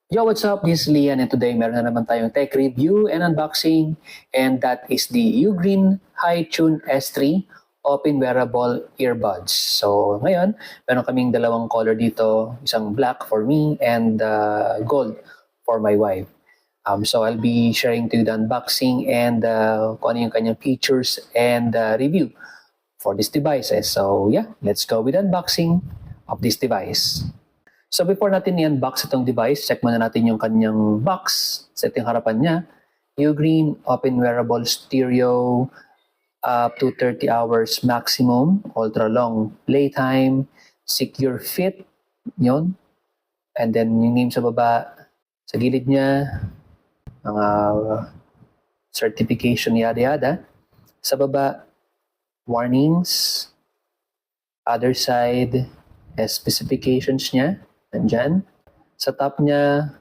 Yo, what's up? This is Lian and today meron na naman tayong tech review and unboxing and that is the Ugreen HiTune S3 Open Wearable Earbuds. So ngayon, meron kaming dalawang color dito, isang black for me and gold for my wife. So I'll be sharing to you the unboxing and kung ano yung kanyang features and review for these devices. So yeah, let's go with the unboxing of this device. So before natin i-unbox itong device, check muna natin yung kanyang box. Sa ito yung harapan niya. Ugreen Open Wearable Stereo up to 30 hours maximum, ultra long playtime, secure fit, yun. And then yung name sa baba, sa gilid niya, mga certification yada-yada. Sa baba, warnings. Other side, specifications niya. Nandyan. Sa top niya,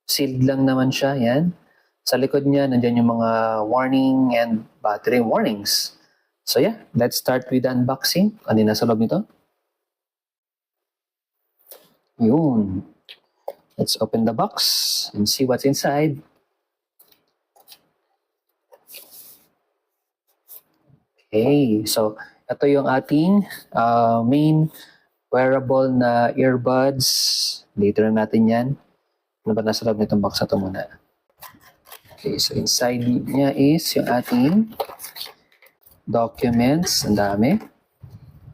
sealed lang naman siya. Yan. Sa likod niya, nandyan yung mga warning and battery warnings. So yeah, let's start with the unboxing. Ano yung nasa loob nito? Yun. Let's open the box and see what's inside. Okay, so ito yung ating main wearable na earbuds. Later na natin yan. Ano ba nasa loob nitong box na ito muna? Okay, so inside niya is yung ating documents. Ang dami.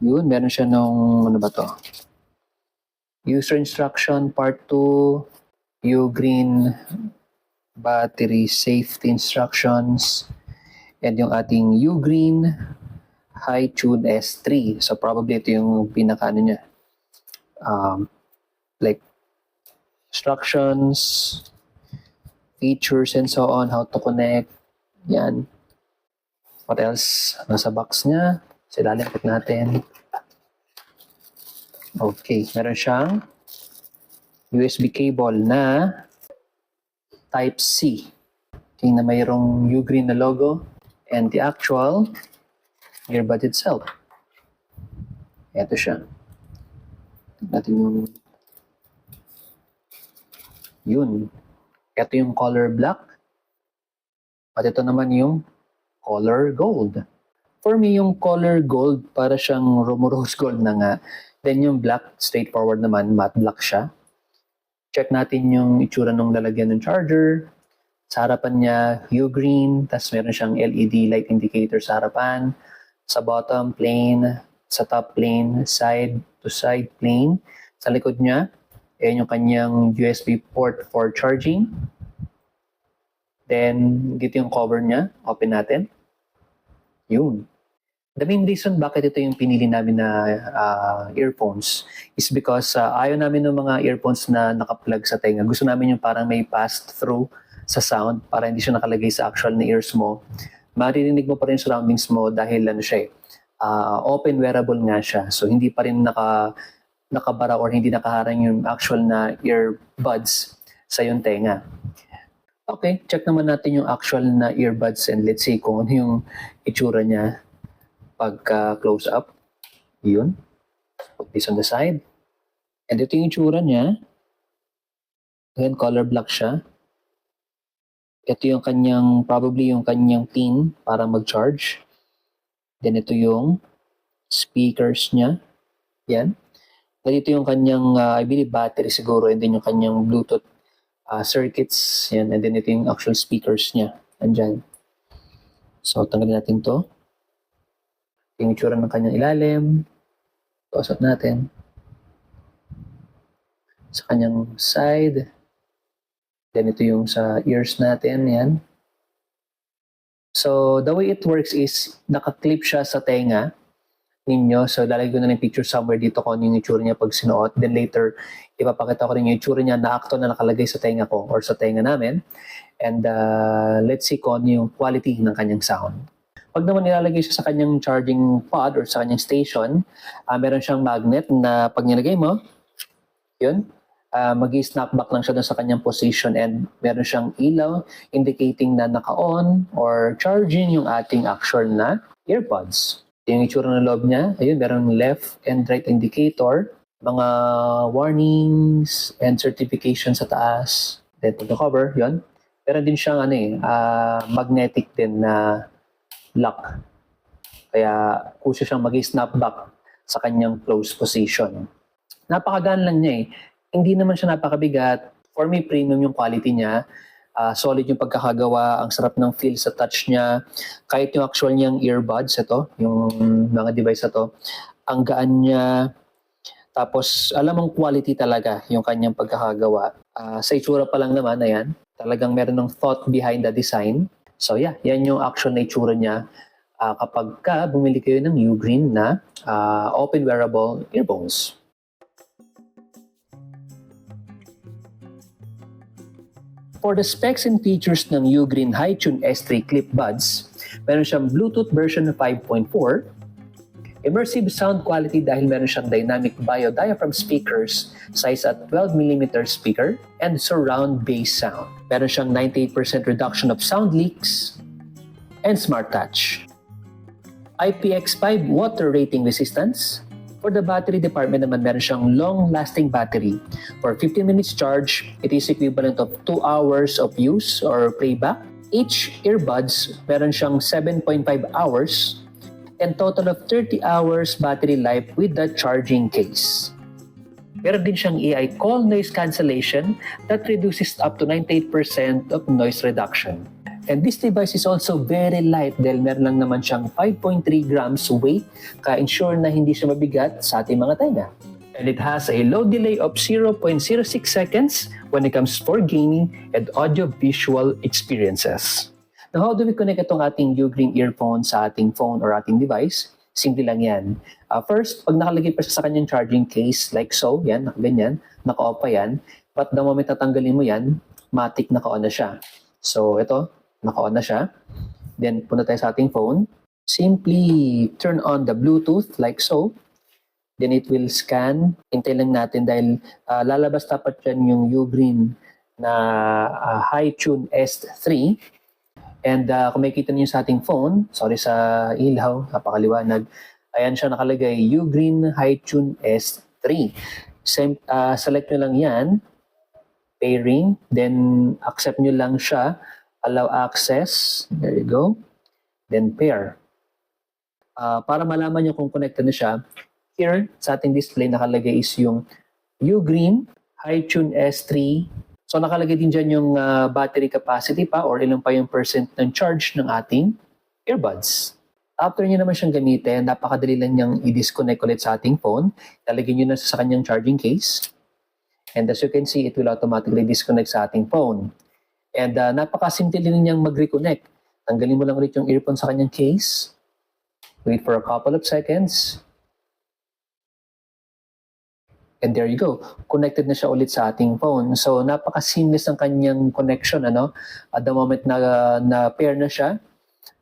Yun, meron siya nung, ano ba to? User instruction part 2, Ugreen battery safety instructions, and yung ating Ugreen HiTune S3. So probably ito yung pinaka ano niya. Like instructions, features and so on, how to connect. Yan. What else? Nasa box niya. Sa ilalim natin. Okay. Meron siyang USB cable na Type-C. Okay, na mayroong Ugreen na logo and the actual earbud itself. Ito siya. Natin yung yun. Ito yung color black. At ito naman yung color gold. For me, yung color gold, para siyang rose gold na nga. Then yung black, straightforward naman, matte black siya. Check natin yung itsura ng lalagyan ng charger. Sa harapan niya, Ugreen. Tapos meron siyang LED light indicator sa harapan. Sa bottom, plain. Sa top, plain. Side to side, plain. Sa likod niya, ayan yung kanyang USB port for charging. Then, dito yung cover niya. Open natin. Yun. The main reason bakit ito yung pinili namin na earphones is because ayaw namin ng mga earphones na nakaplug sa tenga. Gusto namin yung parang may pass-through sa sound para hindi siya nakalagay sa actual na ears mo. Maririnig mo pa rin surroundings mo dahil ano siya open wearable nga siya. So, hindi pa rin nakabara or hindi nakaharang yung actual na earbuds sa yung tenga. Okay, check naman natin yung actual na earbuds and let's see kung ano yung itsura niya pagka close up. Yun. Put this on the side. And ito yung itsura niya. Again, color black siya. Ito yung kanyang, probably yung kanyang pin para mag-charge. Then ito yung speakers niya. Yan. Then ito yung kanyang, I believe, battery siguro. And then yung kanyang Bluetooth circuits. Yan. And then ito yung actual speakers niya. Andyan. So, tanggalin natin to. Yung itsura ng kanyang ilalim. Pasok natin. Sa kanyang side. Then ito yung sa ears natin. Yan. So, the way it works is naka-clip siya sa tenga ninyo. So, lalagay ko na ng picture somewhere dito kung ano yung itsura niya pag sinuot. Then later, ipapakita ko rin yung itsura niya na akto na nakalagay sa tenga ko or sa tenga namin. And let's see kung ano yung quality ng kanyang sound. Pag naman nilalagay siya sa kanyang charging pod or sa kanyang station, meron siyang magnet na pag nilagay mo, yun, mag-snap back lang siya doon sa kanyang position and meron siyang ilaw indicating na naka-on or charging yung ating actual na earbuds. Yung itsura ng loob niya, ayun, meron left and right indicator. mga warnings and certification sa taas. Then to the cover, yon. Meron din siyang magnetic din na lock. Kaya kusa siyang mag-snap back sa kanyang closed position. Napakagaan lang niya eh. Hindi naman siya napakabigat. For me, premium yung quality niya. Solid yung pagkakagawa. Ang sarap ng feel sa touch niya. Kahit yung actual niyang earbuds, ito, yung mga device na to, ang gaan niya. Tapos, alam mong quality talaga yung kanyang pagkakagawa. Sa itsura pa lang naman, ayan, talagang meron ng thought behind the design. So yeah, yan yung actual na itsura niya kapag bumili kayo ng Ugreen na open wearable earphones. For the specs and features ng Ugreen HiTune S3 Clip Buds, meron siyang Bluetooth version 5.4, immersive sound quality dahil meron siyang dynamic biodiaphragm speakers size at 12mm speaker, and surround bass sound. Meron siyang 98% reduction of sound leaks, and smart touch. IPX5 water rating resistance. For the battery department naman, meron siyang long-lasting battery. For 15 minutes charge, it is equivalent of 2 hours of use or playback. Each earbuds, meron siyang 7.5 hours and total of 30 hours battery life with the charging case. Meron din siyang AI call noise cancellation that reduces up to 98% of noise reduction. And this device is also very light dahil meron lang naman siyang 5.3 grams weight, ka-ensure na hindi siya mabigat sa ating mga tenga. And it has a low delay of 0.06 seconds when it comes for gaming and audio-visual experiences. Now, how do we connect itong ating Ugreen earphone sa ating phone or ating device? Simple lang yan. First, pag nakalagay pa sa kanyang charging case, like so, yan, ganyan, naka-off pa yan. But the moment natanggalin mo yan, matic naka-on na siya. So, ito, naka-on na siya. Then, punta tayo sa ating phone. Simply turn on the Bluetooth like so. Then, it will scan. Hintay lang natin dahil lalabas dapat yan yung Ugreen na HiTune S3. And kung makikita niyo sa ating phone, sorry sa ilaw, napakaliwanag. Ayan siya nakalagay, Ugreen HiTune S3. Select nyo lang yan. Pairing. Then, accept nyo lang siya. Allow access. There you go. Then pair. Para malaman nyo kung connected na siya, here sa ating display nakalagay is yung Ugreen HiTune S3. So nakalagay din dyan yung battery capacity pa or ilang pa yung percent ng charge ng ating earbuds. After nyo naman siyang gamitin, napakadali lang niyang i-disconnect ulit sa ating phone. Lalagyan nyo na sa kanyang charging case. And as you can see, it will automatically disconnect sa ating phone. And napakasimple din niyang mag-reconnect. Tanggalin mo lang ulit yung earphone sa kanyang case. Wait for a couple of seconds. And there you go. Connected na siya ulit sa ating phone. So napaka-seamless ng kanyang connection. At the moment na pair na siya,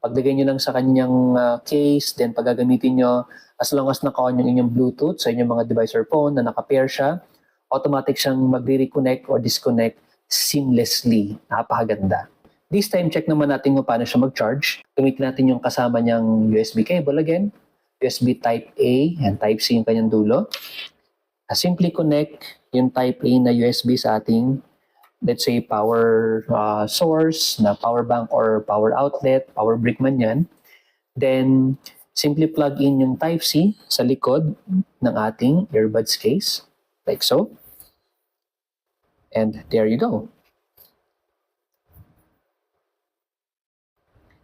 paglagay nyo lang sa kanyang case, then paggagamitin nyo, as long as naka-on yung inyong Bluetooth sa inyong mga device or phone na naka-pair siya, automatic siyang mag-reconnect or disconnect seamlessly. Napakaganda. This time, check naman natin kung paano siya mag-charge. Gamitin natin yung kasama niyang USB cable again. USB Type A and Type C yung kanyang dulo. Simply connect yung Type A na USB sa ating, let's say, power source, na power bank or power outlet, power brick man yan. Then, simply plug in yung Type C sa likod ng ating earbuds case, like so. And there you go.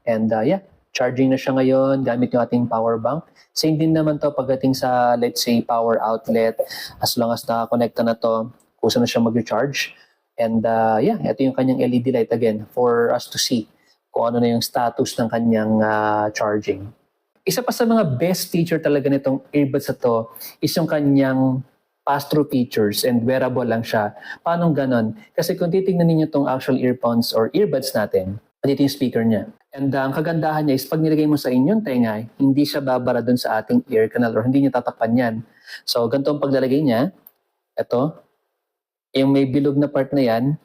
And yeah, charging na siya ngayon gamit yung ating power bank. Same din naman to pagdating sa, let's say, power outlet. As long as nakakonekta na to, kusa na siya mag-recharge. And yeah, ito yung kanyang LED light again for us to see kung ano na yung status ng kanyang charging. Isa pa sa mga best feature talaga nitong earbuds na to is yung kanyang pass-through features and wearable lang siya. Paano ganon? Kasi kung titignan ninyo itong actual earphones or earbuds natin, dito yung speaker niya. And ang kagandahan niya is pag nilagay mo sa inyong tenga, hindi siya babara dun sa ating ear canal or hindi niya tatakpan yan. So, ganito ang paglalagay niya. Ito, yung may bilog na part na yan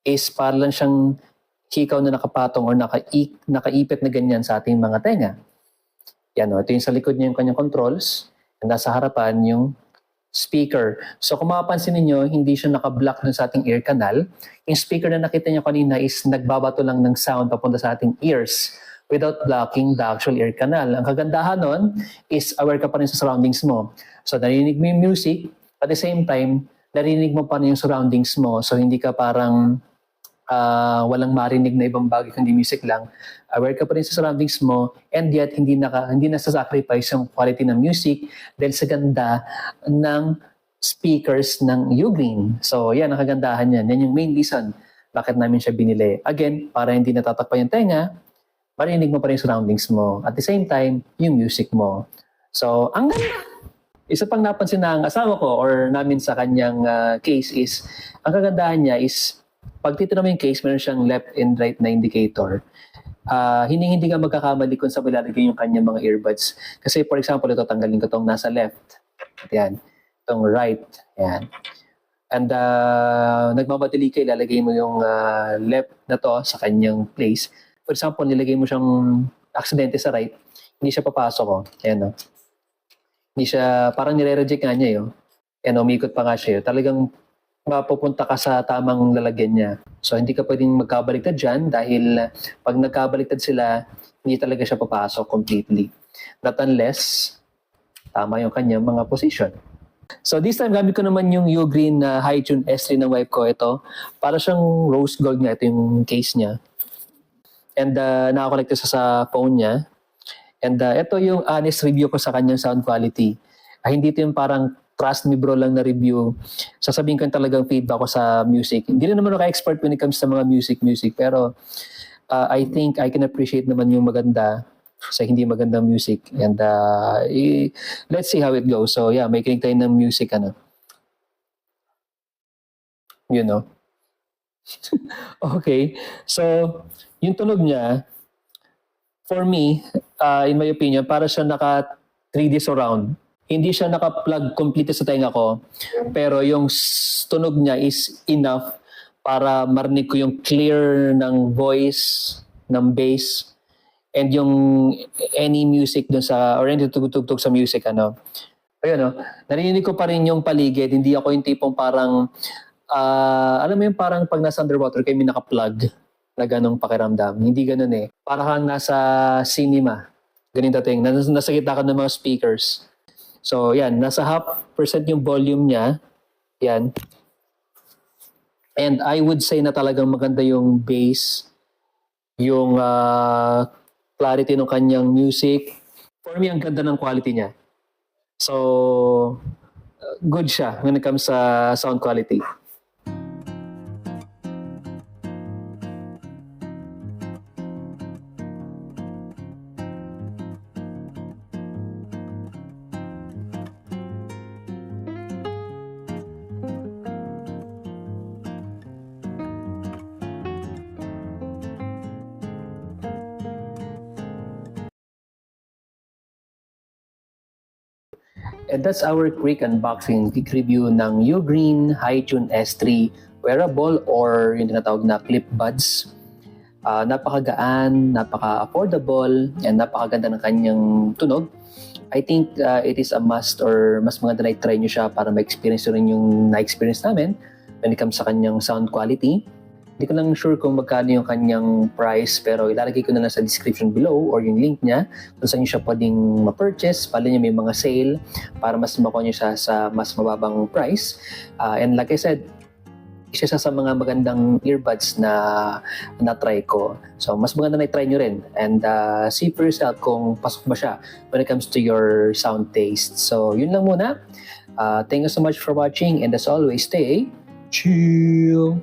is para lang siyang hikaw na nakapatong or nakaipit na ganyan sa ating mga tenga. Yan o, ito yung sa likod niya yung kanyang controls. And nasa harapan yung speaker. So kung mapapansin niyo, hindi siya naka-block dun sa ating ear canal. Yung speaker na nakita niyo kanina is nagbabato lang ng sound papunta sa ating ears without blocking the actual ear canal. Ang kagandahan nun is aware ka pa rin sa surroundings mo. So narinig mo yung music, at the same time, narinig mo pa rin yung surroundings mo. So hindi ka parang walang marinig na ibang bagay kundi music lang. Aware ka pa rin sa surroundings mo, and yet hindi nasa-sacrifice yung quality ng music dahil sa ganda ng speakers ng Ugreen. So yan ang kagandahan yan. Yan yung main reason bakit namin siya binili. Again, para hindi natatakpan yung tenga, marinig mo pa rin yung surroundings mo. At the same time, yung music mo. So, ang ganda! Isa pang napansin ng asawa ko or namin sa kanyang case is, ang kagandahan niya is, pag titignan mo yung case, meron siyang left and right na indicator. Hindi ka magkakamali kung sa malalagay yung kanyang mga earbuds. Kasi for example, ito tanggalin ko itong nasa left. Yan. Itong right. Yan. And nagmamadali ka, ilalagay mo yung left na to sa kanyang place. For example, nilagay mo siyang aksidente sa right, hindi siya papasok. Oh. Ayan, no? Hindi siya, parang nire-reject nga niya yun. And umikot pa nga siya. Talagang mapupunta ka sa tamang lalagyan niya. So, hindi ka pwedeng magkabaliktad dyan dahil pag nagkabaliktad sila, hindi talaga siya papasok completely. Not unless tama yung kanyang mga position. So, this time, gamit ko naman yung Ugreen na Hi-Tune S3 ng wife ko. Ito, para siyang rose gold nga. Ito yung case niya. And nakakonect siya sa phone niya. And ito yung honest review ko sa kanyang sound quality. Hindi ito yung parang trust me bro lang na review. Sasabihin ko talagang feedback ko sa music. Hindi na naman ako expert when it comes sa mga music. Pero I think I can appreciate naman yung maganda sa hindi magandang music. And let's see how it goes. So yeah, may kinig tayo ng music. You know. Okay. So, yung tunog niya, for me, in my opinion, para siya naka 3D surround. Hindi siya naka-plug complete sa tenga ko, pero yung tunog niya is enough para marinig ko yung clear ng voice, ng bass, and yung any music dun sa, or any tugtog sa music, Ayun, no? Narinig ko pa rin yung paligid. Hindi ako yung tipong parang, alam mo yung parang pag nasa underwater kayo may naka-plug na ganong pakiramdam. Hindi ganon eh. Para kang nasa cinema. Ganito ting. Nasa gitna ka ng mga speakers. So, yan. Nasa 0.5% yung volume niya. Yan. And I would say na talagang maganda yung bass, yung clarity ng kanyang music. For me, ang ganda ng quality niya. So, good siya when it comes sa sound quality. And that's our quick unboxing, quick review ng Ugreen Hi-Tune S3 wearable or yung tinatawag na clip buds. Napakagaan, napaka-affordable, and napakaganda ng kanyang tunog. I think it is a must or mas maganda na i-try nyo siya para ma-experience rin yung na-experience namin when it comes sa kanyang sound quality. Hindi ko lang sure kung magkano yung kanyang price pero ilalagay ko na lang sa description below or yung link niya kung saan nyo siya pwedeng ma-purchase. Pala niya may mga sale para mas makuha nyo siya sa mas mababang price. And like I said, isa sa mga magandang earbuds na na-try ko. So, mas maganda na i-try nyo rin. And see for yourself kung pasok ba siya when it comes to your sound taste. So, yun lang muna. Thank you so much for watching and as always, stay chill!